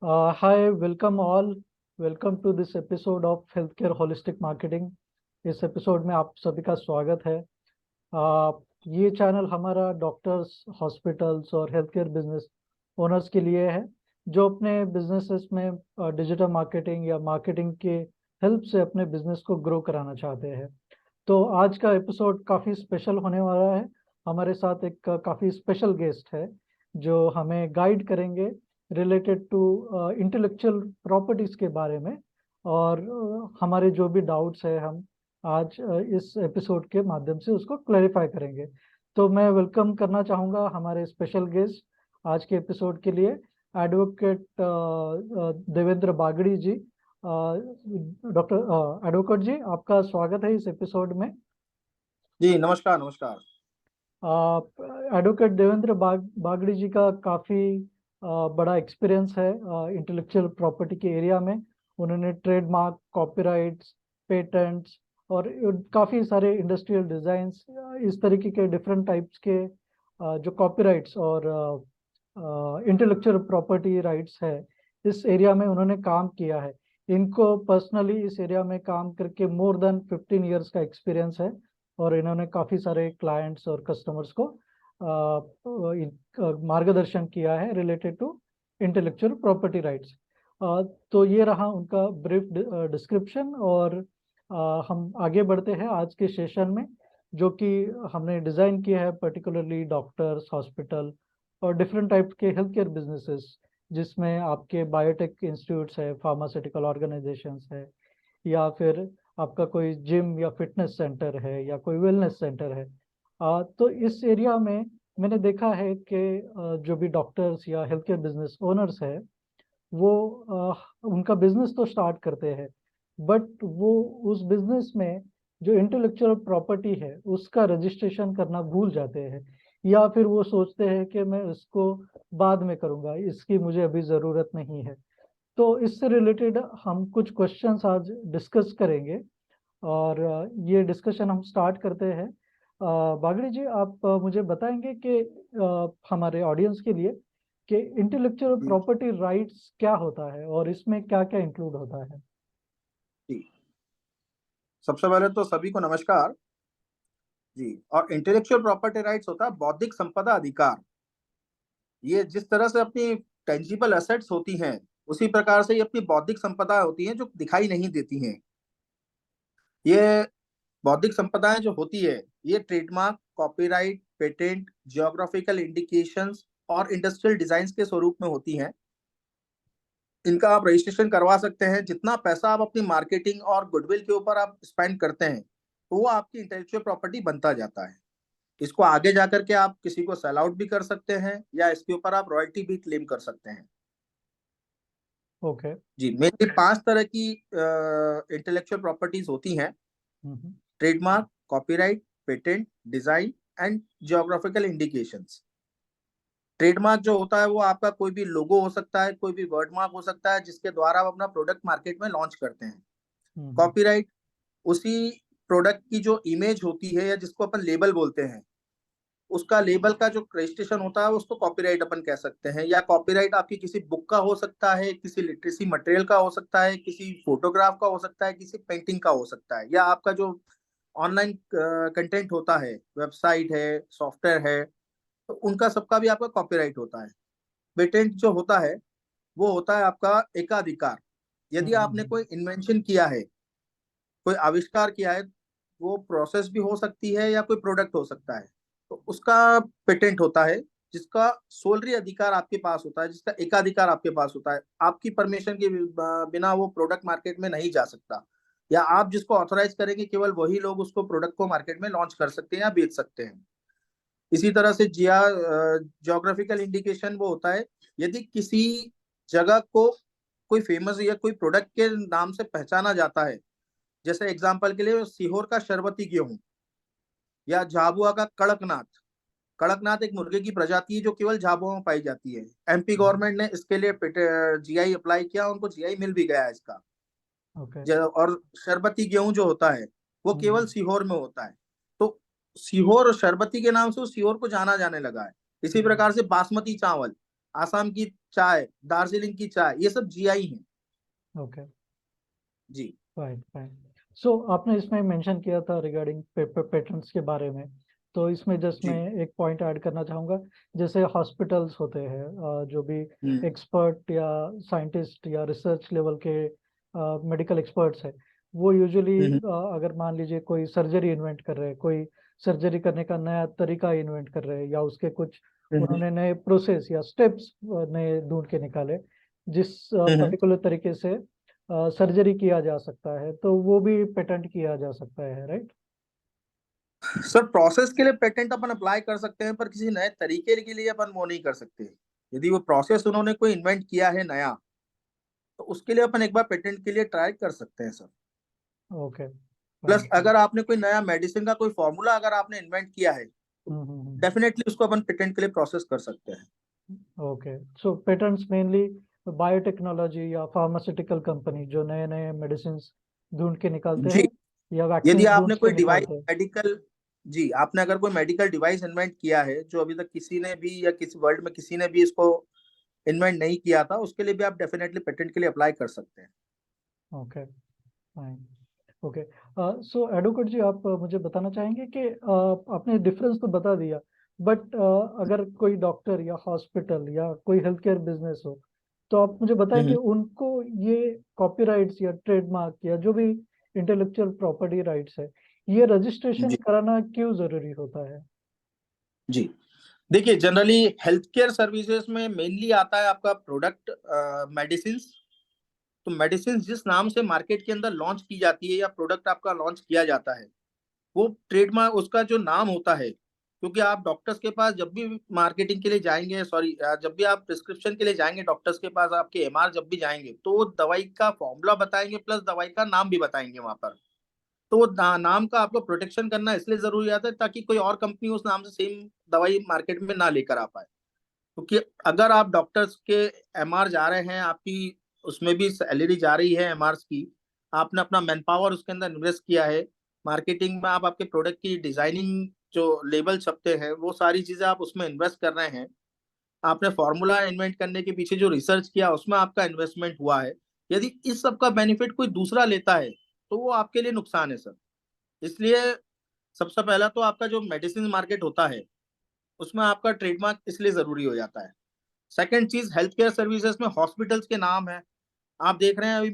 Hi, welcome all. Welcome to this episode of Healthcare Holistic Marketing. इस episode में आप सभी का स्वागत है। ये चैनल हमारा डॉक्टर्स, हॉस्पिटल्स और हेल्थ केयर बिजनेस ओनर्स के लिए है, जो अपने बिजनेसेस में डिजिटल मार्केटिंग या मार्केटिंग के हेल्प से अपने बिजनेस को ग्रो कराना चाहते हैं। तो आज का एपिसोड काफ़ी स्पेशल होने वाला है। हमारे साथ एक काफ़ी स्पेशल गेस्ट है जो हमें गाइड करेंगे रिलेटेड टू इंटेलेक्चुअल प्रॉपर्टीज़ के बारे में, और हमारे जो भी डाउट्स है हम आज इस एपिसोड के माध्यम से उसको क्लैरिफाई करेंगे। तो मैं वेलकम करना चाहूँगा हमारे स्पेशल गेस्ट आज के एपिसोड के लिए, एडवोकेट देवेंद्र बागड़ी जी। डॉक्टर एडवोकेट जी, आपका स्वागत है इस एपिसोड में। जी नमस्कार नमस्कार। एडवोकेट देवेंद्र बागड़ी जी का काफ़ी बड़ा एक्सपीरियंस है इंटेलेक्चुअल प्रॉपर्टी के एरिया में। उन्होंने ट्रेडमार्क, कॉपीराइट्स, पेटेंट्स और काफ़ी सारे इंडस्ट्रियल डिज़ाइंस, इस तरीके के डिफरेंट टाइप्स के जो कॉपीराइट्स और इंटेलेक्चुअल प्रॉपर्टी राइट्स है, इस एरिया में उन्होंने काम किया है। इनको पर्सनली इस एरिया में काम करके मोर देन 15 इयर्स का एक्सपीरियंस है, और इन्होंने काफ़ी सारे क्लाइंट्स और कस्टमर्स को मार्गदर्शन किया है related to intellectual property rights. तो ये रहा उनका ब्रीफ डिस्क्रिप्शन, और हम आगे बढ़ते हैं आज के सेशन में, जो कि हमने डिज़ाइन किया है पर्टिकुलरली डॉक्टर्स, हॉस्पिटल और डिफरेंट टाइप के हेल्थ केयर बिजनेसेस, जिसमें आपके बायोटेक इंस्टीट्यूट्स है, फार्मास्यूटिकल ऑर्गेनाइजेशंस है, या फिर आपका कोई जिम या फिटनेस सेंटर है, या कोई वेलनेस सेंटर है। तो इस एरिया में मैंने देखा है कि जो भी डॉक्टर्स या हेल्थ केयर बिजनेस ओनर्स है, वो उनका बिजनेस तो स्टार्ट करते हैं, बट वो उस बिजनेस में जो इंटेलेक्चुअल प्रॉपर्टी है उसका रजिस्ट्रेशन करना भूल जाते हैं, या फिर वो सोचते हैं कि मैं इसको बाद में करूँगा, इसकी मुझे अभी ज़रूरत नहीं है। तो इससे रिलेटेड हम कुछ क्वेश्चंस आज डिस्कस करेंगे, और ये डिस्कशन हम स्टार्ट करते हैं। बागड़ी जी, आप मुझे बताएंगे कि हमारे ऑडियंस के लिए कि इंटेलेक्चुअल प्रॉपर्टी राइट्स क्या होता है और इसमें क्या क्या इंक्लूड होता है। जी सबसे पहले तो सभी को नमस्कार जी। और इंटेलेक्चुअल प्रॉपर्टी राइट्स होता है बौद्धिक संपदा अधिकार। ये जिस तरह से अपनी टेंजिबल एसेट्स होती हैं, उसी प्रकार से ये अपनी बौद्धिक संपदा होती हैं जो दिखाई नहीं देती हैं। ये बौद्धिक संपदाएं जो होती है, ये trademark, copyright, patent, geographical indications और इंडस्ट्रियल डिजाइन्स के स्वरूप में होती हैं। इनका आप रजिस्ट्रेशन करवा सकते हैं। जितना पैसा आप अपनी मार्केटिंग और गुडविल के ऊपर आप स्पेंड करते हैं, तो वो आपकी इंटेलेक्चुअल प्रॉपर्टी बनता जाता है। इसको आगे जाकर के आप किसी को सेल आउट भी कर सकते हैं, या इसके ऊपर आप रॉयल्टी भी क्लेम कर सकते हैं। ओके। जी, मेनली 5 तरह की इंटेलेक्चुअल प्रॉपर्टीज होती हैं: trademark, copyright, patent, design and geographical indications. Trademark जो होता है वो आपका कोई भी लोगो हो सकता है, कोई भी वर्ड मार्क हो सकता है, जिसके द्वारा आप अपना प्रोडक्ट मार्केट में लॉन्च करते हैं। कॉपीराइट उसी प्रोडक्ट की जो इमेज होती है, या जिसको अपन लेबल बोलते हैं, उसका लेबल का जो रजिस्ट्रेशन होता है उसको कॉपीराइट अपन कह सकते हैं। या कॉपीराइट आपकी किसी बुक का हो सकता है, किसी लिटरेसी मटेरियल का हो सकता है, किसी फोटोग्राफ का हो सकता है, किसी पेंटिंग का हो सकता है, या आपका जो ऑनलाइन कंटेंट होता है, वेबसाइट है, सॉफ्टवेयर है, तो उनका सबका भी आपका कॉपीराइट होता है। पेटेंट जो होता है वो होता है आपका एकाधिकार। यदि आपने कोई इन्वेंशन किया है, कोई आविष्कार किया है, वो प्रोसेस भी हो सकती है या कोई प्रोडक्ट हो सकता है, तो उसका पेटेंट होता है, जिसका सोलरी अधिकार आपके पास होता है, जिसका एकाधिकार आपके पास होता है। आपकी परमिशन के बिना वो प्रोडक्ट मार्केट में नहीं जा सकता, या आप जिसको ऑथोराइज करेंगे केवल वही लोग उसको प्रोडक्ट को मार्केट में लॉन्च कर सकते हैं या बेच सकते हैं। इसी तरह से जियोग्राफिकल इंडिकेशन वो होता है, यदि किसी जगह को कोई फेमस या कोई प्रोडक्ट के नाम से पहचाना जाता है, जैसे एग्जांपल के लिए सीहोर का शरबती गेहूं, या झाबुआ का कड़कनाथ। कड़कनाथ एक मुर्गे की प्रजाति है जो केवल झाबुआ में पाई जाती है। एमपी गवर्नमेंट ने इसके लिए जीआई अप्लाई किया, उनको जीआई मिल भी गया है इसका। और शरबती गेहूं जो होता है वो केवल सीहोर में होता है, तो सीहोर और शरबती के नाम से सीहोर को जाना जाने लगा है। इसी प्रकार से बासमती चावल, आसाम की चाय, दार्जिलिंग की चाय, ये सब जीआई हैं। ओके, जी फाइन फाइन। सो आपने इसमें मेंशन किया था रिगार्डिंग पेटेंट्स के बारे में, तो इसमें जस्ट मैं जी। एक पॉइंट ऐड करना चाहूँगा। जैसे हॉस्पिटल्स होते हैं, जो भी हम्म एक्सपर्ट या साइंटिस्ट या रिसर्च लेवल के मेडिकल एक्सपर्ट्स हैं, वो यूजुअली हम्म अगर मान लीजिए कोई सर्जरी इन्वेंट कर रहे हैं, कोई सर्जरी करने का नया तरीका इन्वेंट कर रहे हैं, या उसके कुछ हम्म उन्होंने नए प्रोसेस या स्टेप्स नए ढूंढ के निकाले, जिस हम्म। पर्टिकुलर तरीके से सर्जरी किया जा सकता है, तो वो भी पेटेंट किया जा सकता है, राइट? सर प्रोसेस के लिए पेटेंट अपन अप्लाई कर सकते हैं, पर किसी नए तरीके के लिए अपन वो नहीं कर सकते। यदि वो प्रोसेस उन्होंने कोई इन्वेंट किया है नया, तो उसके लिए अपन एक बार पेटेंट के लिए ट्राई कर सकते हैं sir. Okay, plus fine fine. अगर आपने कोई नया मेडिसिन का कोई फॉर्मूला अगर आपने इन्वेंट किया है, तो हम्म। डेफिनेटली उसको अपन पेटेंट के लिए प्रोसेस कर सकते हैं। ओके, सो पेटेंट्स मेनली बायोटेक्नोलॉजी या फार्मास्यूटिकल कंपनी जो नए नए मेडिसिन ढूंढ के निकालते जी। हैं, या यदि वैक्सीन ढूंढ आपने के कोई डिवाइस निकालते हैं। मेडिकल, जी आपने अगर कोई मेडिकल डिवाइस इन्वेंट किया है जो अभी तक किसी ने भी या किसी वर्ल्ड में किसी ने भी इसको इन्वेंट नहीं किया था, उसके लिए भी आप डेफिनेटली पेटेंट के लिए अप्लाई कर सकते हैं। Okay, fine. Okay, so advocate जी, आप मुझे बताना चाहेंगे कि आपने डिफरेंस तो बता दिया, बट अगर कोई डॉक्टर या हॉस्पिटल या कोई हेल्थ केयर बिजनेस हो, तो आप मुझे बताएं कि हम्म। उनको ये कॉपीराइट्स या ट्रेडमार्क या जो भी इंटेलेक्चुअल प्रॉपर्टी राइट्स है, ये रजिस्ट्रेशन जी कराना क्यों जरूरी होता है? जी। देखिए जनरली हेल्थ केयर सर्विसेज में मेनली आता है आपका प्रोडक्ट मेडिसिन। तो मेडिसिन जिस नाम से मार्केट के अंदर लॉन्च की जाती है या प्रोडक्ट आपका लॉन्च किया जाता है, वो ट्रेडमार्क उसका जो नाम होता है, क्योंकि आप डॉक्टर्स के पास जब भी मार्केटिंग के लिए जाएंगे, सॉरी जब भी आप प्रिस्क्रिप्शन के लिए जाएंगे डॉक्टर्स के पास, आपके एमआर जब भी जाएंगे तो वो दवाई का फॉर्मूला बताएंगे प्लस दवाई का नाम भी बताएंगे वहां पर। तो वो नाम का आपको प्रोटेक्शन करना इसलिए जरूरी आता है ताकि कोई और कंपनी उस नाम से सेम दवाई मार्केट में ना लेकर आ पाए। क्योंकि अगर आप डॉक्टर्स के एमआर जा रहे हैं, आपकी उसमें भी सैलरी जा रही है एमआर की, आपने अपना मैन पावर उसके अंदर इन्वेस्ट किया है, मार्केटिंग में आप आपके प्रोडक्ट की डिजाइनिंग जो लेबल छपते हैं वो सारी चीजें आप उसमें इन्वेस्ट कर रहे हैं, आपने फॉर्मूला इन्वेंट करने के पीछे जो रिसर्च किया उसमें आपका इन्वेस्टमेंट हुआ है। यदि इस सब का बेनिफिट कोई दूसरा लेता है तो वो आपके लिए नुकसान है सर। इसलिए सबसे पहला तो आपका जो मेडिसिन मार्केट होता है उसमें आपका ट्रेडमार्क इसलिए जरूरी हो जाता है। सेकंड चीज, हेल्थ केयर सर्विसेज में हॉस्पिटल्स के नाम है। आप देख रहे हैं अभी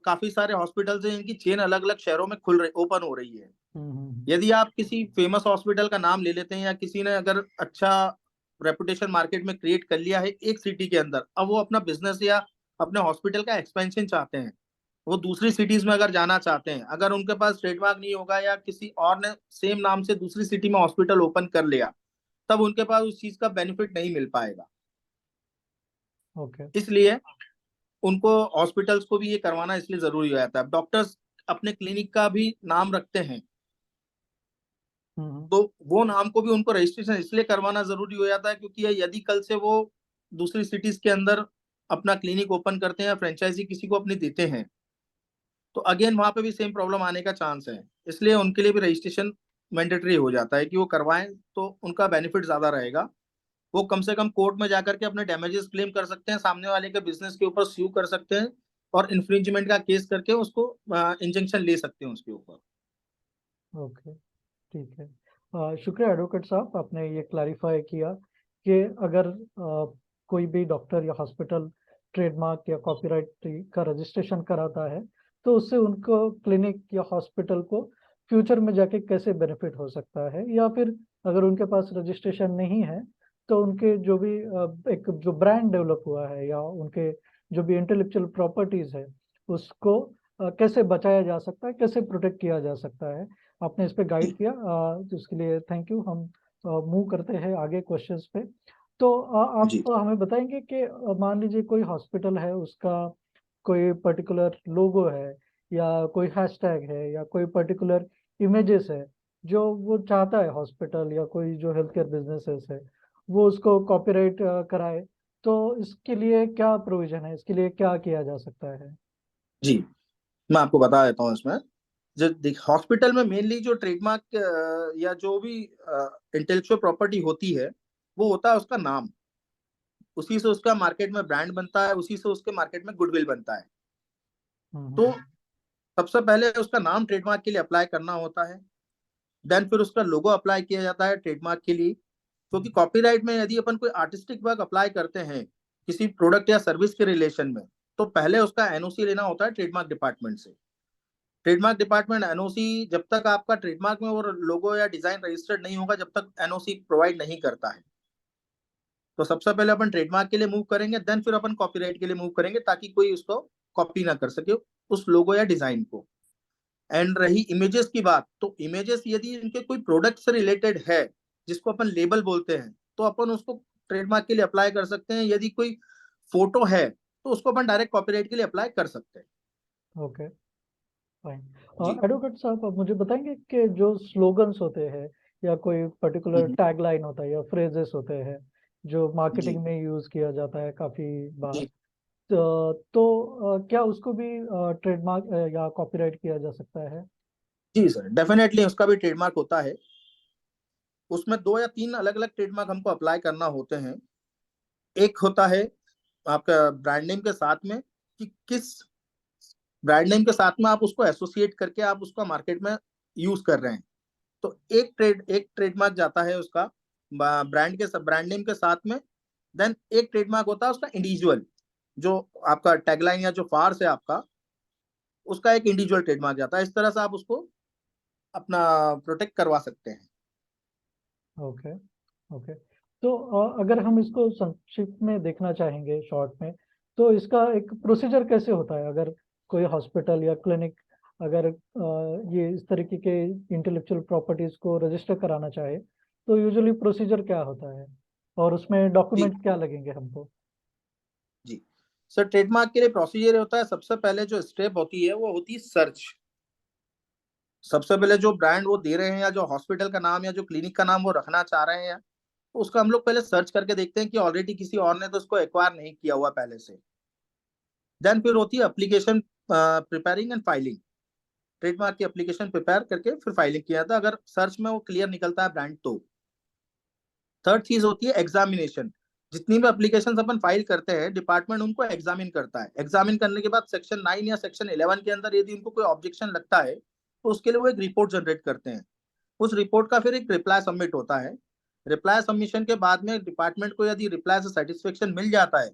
काफी सारे हॉस्पिटल्स हैं, इनकी चेन अलग अलग शहरों में खुल रही, ओपन हो रही है। हम्म। यदि आप किसी फेमस हॉस्पिटल का नाम ले लेते हैं या किसी ने अगर अच्छा रेपुटेशन मार्केट में क्रिएट कर लिया है एक सिटी के अंदर, अब वो अपना बिजनेस या अपने हॉस्पिटल का एक्सपेंशन चाहते हैं, वो दूसरी सिटीज में अगर जाना चाहते हैं, अगर उनके पास ट्रेडमार्क नहीं होगा या किसी और ने सेम नाम से दूसरी सिटी में हॉस्पिटल ओपन कर लिया, तब उनके पास उस चीज का बेनिफिट नहीं मिल पाएगा। ओके। इसलिए उनको हॉस्पिटल्स को भी ये करवाना इसलिए जरूरी हो जाता है। डॉक्टर्स अपने क्लिनिक का भी नाम रखते हैं, हम्म। तो वो नाम को भी उनको रजिस्ट्रेशन इसलिए करवाना जरूरी हो जाता है क्योंकि यदि कल से वो दूसरी सिटीज के अंदर अपना क्लिनिक ओपन करते हैं या फ्रेंचाइजी किसी को अपनी देते हैं, तो अगेन वहां पे भी सेम प्रॉब्लम आने का चांस है। इसलिए उनके लिए भी रजिस्ट्रेशन मैंडेटरी हो जाता है कि वो करवाएं, तो उनका बेनिफिट ज्यादा रहेगा। वो कम से कम कोर्ट में जाकर के अपने डैमेजेस क्लेम कर सकते हैं, सामने वाले के बिजनेस के ऊपर स्यू कर सकते हैं और इन्फ्रिंजमेंट का केस करके उसको इंजंक्शन ले सकते हैं उसके ऊपर। ओके, ठीक है। शुक्रिया एडवोकेट साहब, आपने ये क्लैरिफाई किया कि अगर कोई भी डॉक्टर या हॉस्पिटल ट्रेडमार्क या कॉपीराइट का रजिस्ट्रेशन कराता है, तो उससे उनको क्लिनिक या हॉस्पिटल को फ्यूचर में जाके कैसे बेनिफिट हो सकता है, या फिर अगर उनके पास रजिस्ट्रेशन नहीं है, तो उनके जो भी एक जो ब्रांड डेवलप हुआ है या उनके जो भी इंटेलेक्चुअल प्रॉपर्टीज है, उसको कैसे बचाया जा सकता है, कैसे प्रोटेक्ट किया जा सकता है। आपने इस पे गाइड किया, तो उसके लिए थैंक यू। हम मूव करते हैं आगे क्वेश्चंस पे। तो आप जी हमें बताएंगे कि मान लीजिए कोई हॉस्पिटल है, उसका कोई पर्टिकुलर लोगो है, या कोई हैशटैग है, या कोई पर्टिकुलर इमेजेस है, जो वो चाहता है हॉस्पिटल या कोई जो हेल्थ केयर बिजनेसेस है, वो उसको कॉपीराइट कराए, तो इसके लिए क्या प्रोविजन है, इसके लिए क्या किया जा सकता है? जी, मैं आपको बता देता हूँ इसमें। जो हॉस्पिटल में मेनली जो ट्रेडमार्क या जो भी इंटेलेक्चुअल प्रॉपर्टी होती है, वो होता है उसका नाम। उसी से उसका मार्केट में ब्रांड बनता है, उसी से उसके मार्केट में गुडविल बनता है। तो सबसे पहले उसका नाम ट्रेडमार्क के लिए अप्लाई करना होता है, देन फिर उसका लोगो अप्लाई किया जाता है ट्रेडमार्क के लिए। क्योंकि कॉपीराइट में यदि अपन कोई आर्टिस्टिक वर्क अप्लाई करते हैं किसी प्रोडक्ट या सर्विस के रिलेशन में, तो पहले उसका एनओसी लेना होता है ट्रेडमार्क डिपार्टमेंट से। ट्रेडमार्क डिपार्टमेंट एनओसी, जब तक आपका ट्रेडमार्क में वो लोगो या डिजाइन रजिस्टर्ड नहीं होगा, जब तक एनओसी प्रोवाइड नहीं करता है। तो सबसे पहले अपन ट्रेडमार्क के लिए मूव करेंगे, देन फिर अपन कॉपीराइट के लिए मूव करेंगे, ताकि कोई उसको कॉपी ना कर सके उस लोगो या डिजाइन को। एंड रही इमेजेस की बात, तो इमेजेस यदि इनके कोई प्रोडक्ट से रिलेटेड है, जिसको अपन लेबल बोलते हैं, तो अपन उसको ट्रेडमार्क के लिए अप्लाई कर सकते हैं। यदि कोई फोटो है तो उसको अपन डायरेक्ट कॉपीराइट के लिए अप्लाई कर सकते हैं। Okay, fine. जी। एडवोकेट साहब, आप मुझे बताएंगे कि जो स्लोगन्स होते हैं या कोई पर्टिकुलर टैगलाइन होता है या फ्रेजेस होते हैं जो जी। मार्केटिंग में यूज किया जाता है काफी बार, जी। क्या उसको भी ट्रेडमार्क या कॉपीराइट किया जा सकता है? जी सर, डेफिनेटली उसका भी ट्रेडमार्क होता है। उसमें 2 या 3 अलग अलग ट्रेडमार्क हमको अप्लाई करना होते हैं। एक होता है आपका ब्रांड नेम के साथ में, कि किस ब्रांड नेम के साथ में आप उसको एसोसिएट करके आप उसका मार्केट में यूज कर रहे हैं। तो एक ट्रेडमार्क जाता है उसका ब्रांड नेम के साथ में। देन एक ट्रेडमार्क होता है उसका इंडिविजुअल, जो आपका टैगलाइन या जो फार्स है आपका, उसका एक इंडिविजुअल ट्रेडमार्क जाता है। इस तरह से आप उसको अपना प्रोटेक्ट करवा सकते हैं। Okay, okay. तो अगर हम इसको संक्षिप्त में देखना चाहेंगे, शॉर्ट में, तो इसका एक प्रोसीजर कैसे होता है? अगर कोई हॉस्पिटल या क्लिनिक अगर ये इस तरीके के इंटेलेक्चुअल प्रॉपर्टीज को रजिस्टर कराना चाहे, तो यूजुअली प्रोसीजर क्या होता है और उसमें जी। डॉक्यूमेंट क्या लगेंगे हमको? जी सर, ट्रेडमार्क के लिए प्रोसीजर होता है, सबसे पहले जो स्टेप होती है वो होती है सर्च। सबसे पहले जो ब्रांड वो दे रहे हैं या जो हॉस्पिटल का नाम या जो क्लिनिक का नाम वो रखना चाह रहे हैं, तो उसका हम लोग पहले सर्च करके देखते हैं कि ऑलरेडी किसी और ने तो उसको एक्वायर नहीं किया हुआ पहले से। देन फिर होती है application preparing and filing. Trademark की एप्लीकेशन प्रिपेयर करके फिर फाइलिंग किया था, अगर सर्च में वो क्लियर निकलता है ब्रांड तो। थर्ड चीज होती है एग्जामिनेशन। जितनी भी एप्लीकेशन अपन फाइल करते हैं, डिपार्टमेंट उनको एग्जामिन करता है। एग्जामिन करने के बाद सेक्शन 9 या सेक्शन 11 के अंदर यदि उनको कोई ऑब्जेक्शन लगता है, तो उसके लिए वो एक रिपोर्ट जनरेट करते हैं। उस रिपोर्ट का फिर एक रिप्लाई सबमिट होता है। रिप्लाई सबमिशन के बाद में डिपार्टमेंट को यदि रिप्लाई से सेटिस्फेक्शन मिल जाता है,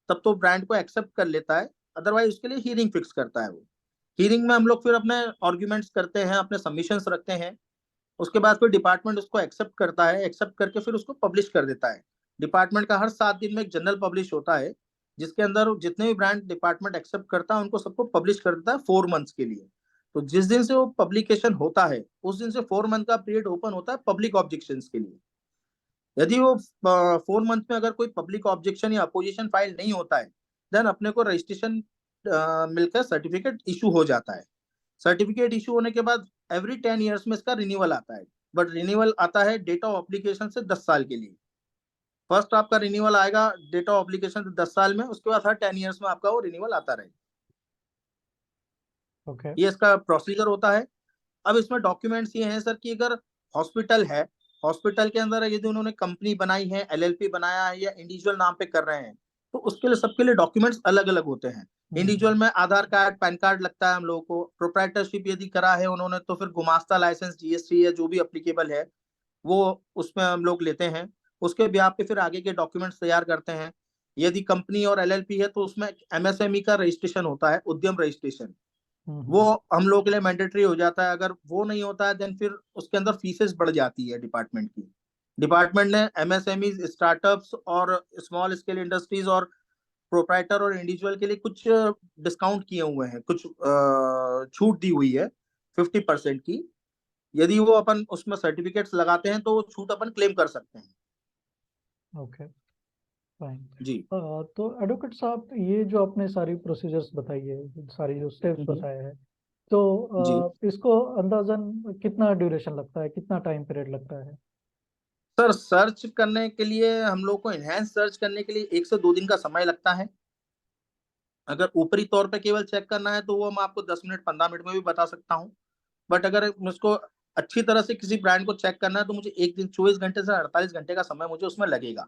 तब तो ब्रांड को एक्सेप्ट कर लेता है। अदरवाइज उसके लिए हियरिंग फिक्स करता है वो। हियरिंग में हम लोग फिर अपने आर्ग्यूमेंट्स करते हैं, अपने सबमिशंस रखते हैं। उसके बाद फिर डिपार्टमेंट उसको एक्सेप्ट करता है, एक्सेप्ट करके फिर उसको पब्लिश कर देता है। डिपार्टमेंट का हर 7 दिन में एक जनरल पब्लिश होता है, जिसके अंदर जितने भी ब्रांड डिपार्टमेंट एक्सेप्ट करता है उनको सबको पब्लिश कर देता है 4 मंथ्स के लिए। तो जिस दिन से वो पब्लिकेशन होता है, उस दिन से 4 मंथ का पीरियड ओपन होता है पब्लिक ऑब्जेक्शन के लिए। यदि वो 4 मंथ में अगर कोई पब्लिक ऑब्जेक्शन या अपोजिशन फाइल नहीं होता है, देन अपने को रजिस्ट्रेशन मिलकर सर्टिफिकेट इशू हो जाता है। सर्टिफिकेट इशू होने के बाद एवरी 10 ईयर्स में इसका रिन्यूअल आता है। बट रिन्यूअल आता है डेट ऑफ एप्लीकेशन से 10 साल के लिए। फर्स्ट आपका रिन्यूअल आएगा डेट ऑफ एप्लीकेशन से 10 साल में, उसके बाद हर 10 ईयर्स में आपका वो रिन्यूअल आता रहेगा। ओके। ये इसका प्रोसीजर होता है। अब इसमें डॉक्यूमेंट्स ये हैं सर कि अगर हॉस्पिटल है, हॉस्पिटल के अंदर यदि उन्होंने कंपनी बनाई है, एलएलपी बनाया है या इंडिविजुअल नाम पे कर रहे हैं, तो उसके लिए सबके लिए डॉक्यूमेंट्स अलग अलग होते हैं। इंडिविजुअल में आधार कार्ड, पैन कार्ड लगता है हम लोगों को। प्रोप्राइटरशिप यदि करा है उन्होंने, तो फिर गुमास्ता लाइसेंस, जीएसटी या जो भी अप्लीकेबल है वो उसमें हम लोग लेते हैं। उसके ब्याह पे फिर आगे के डॉक्यूमेंट्स तैयार करते हैं। यदि कंपनी और एलएलपी है तो उसमें एमएसएमई का रजिस्ट्रेशन होता है, उद्यम रजिस्ट्रेशन। वो हम लोगों के लिए मैंडेटरी हो जाता है। अगर वो नहीं होता है, देन फिर उसके अंदर फीसेस बढ़ जाती है डिपार्टमेंट की। डिपार्टमेंट ने एमएसएमई, स्टार्टअप्स और स्मॉल स्केल इंडस्ट्रीज और प्रोप्राइटर और इंडिविजुअल के लिए कुछ डिस्काउंट किए हुए हैं, कुछ छूट दी हुई है 50% की। यदि वो अपन उसमें सर्टिफिकेट्स लगाते हैं तो वो छूट अपन क्लेम कर सकते हैं। Okay, fine. जी। तो एडवोकेट साहब, ये जो आपने सारी प्रोसीजर्स बताई है, सारी जो स्टेप्स हम्म। बताए हैं, तो जी इसको अंदाजन कितना ड्यूरेशन लगता है, कितना टाइम पीरियड लगता है? सर, सर्च करने के लिए हम लोग को इनहेंस सर्च करने के लिए 1 से 2 दिन का समय लगता है। अगर ऊपरी तौर पे केवल चेक करना है तो वो मैं आपको 10 मिनट 15 मिनट में भी बता सकता हूँ। बट अगर मुझको अच्छी तरह से किसी ब्रांड को चेक करना है तो मुझे एक दिन 24 घंटे से 48 घंटे का समय मुझे उसमें लगेगा।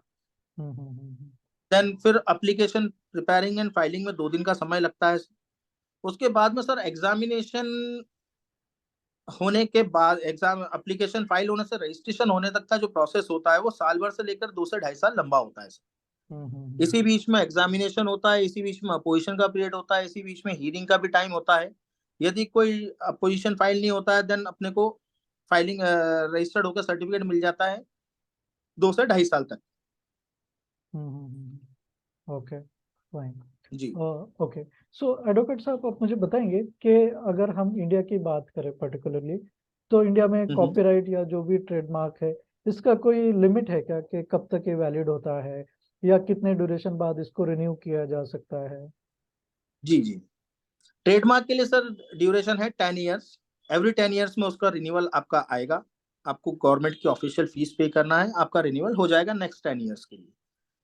हम्म, हम्म, हम्म, देन फिर एप्लीकेशन प्रिपेयरिंग एंड फाइलिंग में 2 दिन का समय लगता है। उसके बाद में सर एग्जामिनेशन होने के बाद, एग्जाम एप्लीकेशन फाइल होने से रजिस्ट्रेशन होने तक का जो प्रोसेस होता है वो साल भर से लेकर 2 से 2.5 साल लंबा होता है सर। इसी बीच में एग्जामिनेशन होता है, इसी बीच में अपोजिशन का पीरियड होता है, इसी बीच में हियरिंग का भी टाइम होता है। यदि कोई अपोजिशन फाइल नहीं होता है देन अपने को फाइलिंग रजिस्टर्ड होकर सर्टिफिकेट मिल जाता है 2 से 2.5 साल तक। Okay fine. जी। ओके, सो एडवोकेट साहब आप मुझे बताएंगे कि अगर हम इंडिया की बात करें पर्टिकुलरली, तो इंडिया में हम्म। कॉपीराइट या जो भी ट्रेडमार्क है, इसका कोई लिमिट है क्या कि कब तक ये वैलिड होता है, या कितने ड्यूरेशन बाद इसको रिन्यू किया जा सकता है? जी जी। ट्रेडमार्क के लिए सर ड्यूरेशन है 10 ईयर्स। एवरी 10 ईयर्स में उसका रिन्यूअल आपका आएगा। आपको गवर्नमेंट की ऑफिशियल फीस पे करना है, आपका रिन्यूअल हो जाएगा नेक्स्ट 10 ईयर्स के लिए।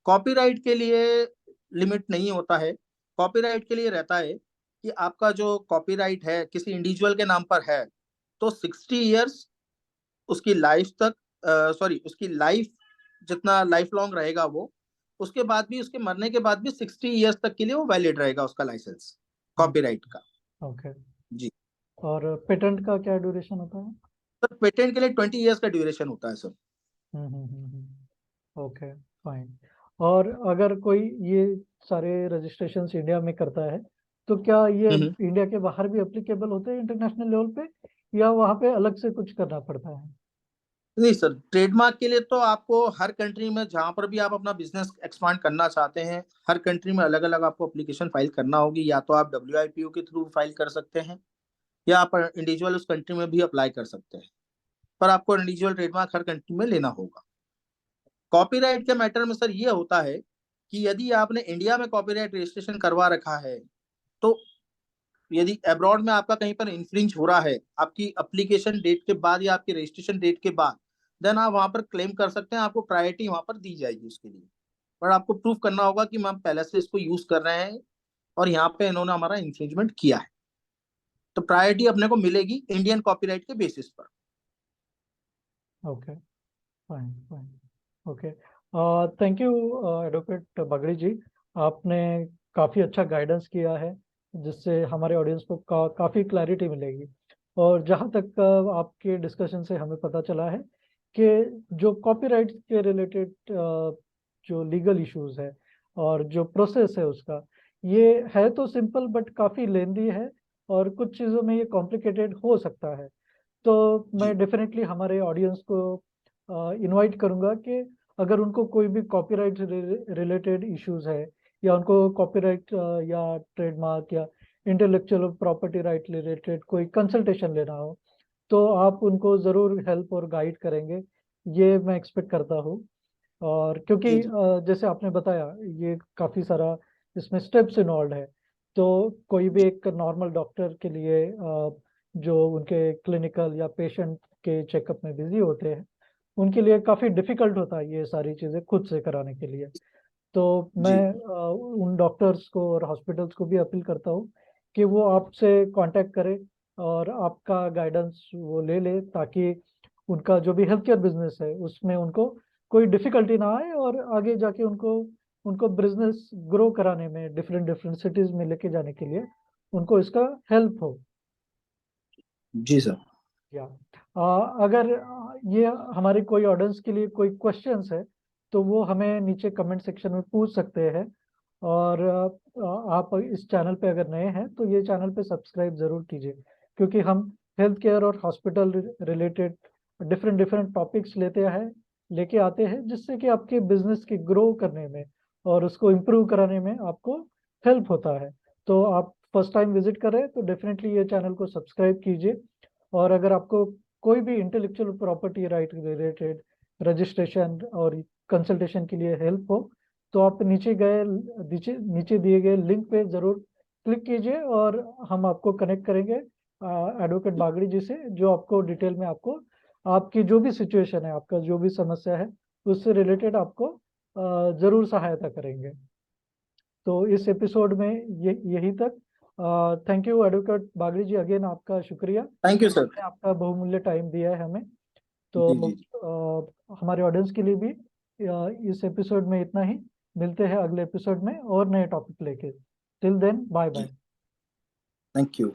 कॉपीराइट के लिए लिमिट नहीं होता है। कॉपीराइट के लिए रहता है कि आपका जो कॉपीराइट है किसी इंडिविजुअल के नाम पर है तो 60 ईयर्स उसकी लाइफ तक, सॉरी उसकी लाइफ जितना लाइफ लॉन्ग रहेगा वो, उसके बाद भी, उसके मरने के बाद भी 60 ईयर्स तक के लिए वो वैलिड रहेगा उसका लाइसेंस कॉपीराइट का। ओके। जी। और पेटेंट का क्या ड्यूरेशन होता है? सर पेटेंट के लिए 20 ईयर्स का ड्यूरेशन होता है सर। Okay fine. और अगर कोई ये सारे रजिस्ट्रेशन इंडिया में करता है, तो क्या ये हम्म। इंडिया के बाहर भी एप्लीकेबल होते हैं इंटरनेशनल लेवल पे, या वहाँ पे अलग से कुछ करना पड़ता है? नहीं सर, ट्रेडमार्क के लिए तो आपको हर कंट्री में जहां पर भी आप अपना बिजनेस एक्सपांड करना चाहते हैं, हर कंट्री में अलग अलग आपको एप्लीकेशन फाइल करना होगी। या तो आप WIPO के थ्रू फाइल कर सकते हैं, या आप इंडिविजुअल उस कंट्री में भी अप्लाई कर सकते हैं, पर आपको इंडिविजुअल ट्रेडमार्क हर कंट्री में लेना होगा। कॉपीराइट के मैटर में सर ये होता है कि यदि आपने इंडिया में कॉपीराइट रजिस्ट्रेशन करवा रखा है, तो यदि अब्रॉड में आपका कहीं पर इन्फ्रिंज हो रहा है आपकी एप्लीकेशन डेट के बाद या आपकी रजिस्ट्रेशन डेट के बाद, देन आप वहां पर क्लेम कर सकते हैं, आपको प्रायोरिटी वहां पर दी जाएगी उसके लिए। पर आपको प्रूफ करना होगा कि हम पहले से इसको यूज कर रहे हैं और यहाँ पे इन्होंने हमारा इन्फ्रिंजमेंट किया है, तो प्रायोरिटी अपने को मिलेगी इंडियन कॉपीराइट के बेसिस पर। Okay fine fine. Okay, thank you advocate Bagdi ji. आपने काफ़ी अच्छा गाइडेंस किया है, जिससे हमारे ऑडियंस को काफ़ी क्लैरिटी मिलेगी। और जहाँ तक आपके डिस्कशन से हमें पता चला है कि जो कॉपीराइट के रिलेटेड जो लीगल इश्यूज है और जो प्रोसेस है उसका, ये है तो सिंपल बट काफ़ी लेंदी है, और कुछ चीज़ों में ये कॉम्प्लिकेटेड हो सकता है। तो जी मैं डेफिनेटली हमारे ऑडियंस को इनवाइट करूंगा कि अगर उनको कोई भी कॉपीराइट रिलेटेड इश्यूज है, या उनको कॉपीराइट या ट्रेडमार्क या इंटेलेक्चुअल प्रॉपर्टी राइट रिलेटेड कोई कंसल्टेशन लेना हो, तो आप उनको ज़रूर हेल्प और गाइड करेंगे, ये मैं एक्सपेक्ट करता हूँ। और क्योंकि जी। जी जैसे आपने बताया, ये काफ़ी सारा इसमें स्टेप्स इन्वॉल्व है, तो कोई भी जी एक नॉर्मल डॉक्टर के लिए जो उनके क्लिनिकल या पेशेंट के चेकअप में बिजी होते हैं, उनके लिए काफ़ी डिफिकल्ट होता है ये सारी चीज़ें खुद से कराने के लिए। तो मैं जी उन डॉक्टर्स को और हॉस्पिटल्स को भी अपील करता हूँ कि वो आपसे कांटेक्ट करें और आपका गाइडेंस वो ले ले, ताकि उनका जो भी हेल्थ केयर बिजनेस है उसमें उनको कोई डिफिकल्टी ना आए, और आगे जाके उनको उनको बिजनेस ग्रो कराने में डिफरेंट डिफरेंट सिटीज में लेके जाने के लिए उनको इसका हेल्प हो। जी सर। या अगर ये हमारे कोई ऑडियंस के लिए कोई क्वेश्चंस है, तो वो हमें नीचे कमेंट सेक्शन में पूछ सकते हैं। और आप इस चैनल पे अगर नए हैं तो ये चैनल पे सब्सक्राइब ज़रूर कीजिए, क्योंकि हम हेल्थ केयर और hospital related different different topics लेके आते हैं, जिससे कि आपके बिजनेस की ग्रो करने में और उसको इम्प्रूव कराने में आपको हेल्प होता है। तो आप फर्स्ट टाइम विजिट कर रहे हैं तो डेफिनेटली ये चैनल को सब्सक्राइब कीजिए। और अगर आपको कोई भी intellectual property right related registration और कंसल्टेशन के लिए हेल्प हो, तो आप नीचे नीचे दिए गए लिंक पे ज़रूर क्लिक कीजिए, और हम आपको कनेक्ट करेंगे एडवोकेट बागड़ी जी से, जो आपको डिटेल में आपको आपकी जो भी सिचुएशन है, आपका जो भी समस्या है, उससे रिलेटेड आपको ज़रूर सहायता करेंगे। तो इस एपिसोड में यही तक। Thank you advocate Bagdi ji, again आपका शुक्रिया, थैंक यू सर। आपने आपका बहुमूल्य टाइम दिया है हमें। तो जी जी। हमारे ऑडियंस के लिए भी इस एपिसोड में इतना ही। मिलते हैं अगले एपिसोड में और नए टॉपिक लेके। Till then bye bye. Thank you.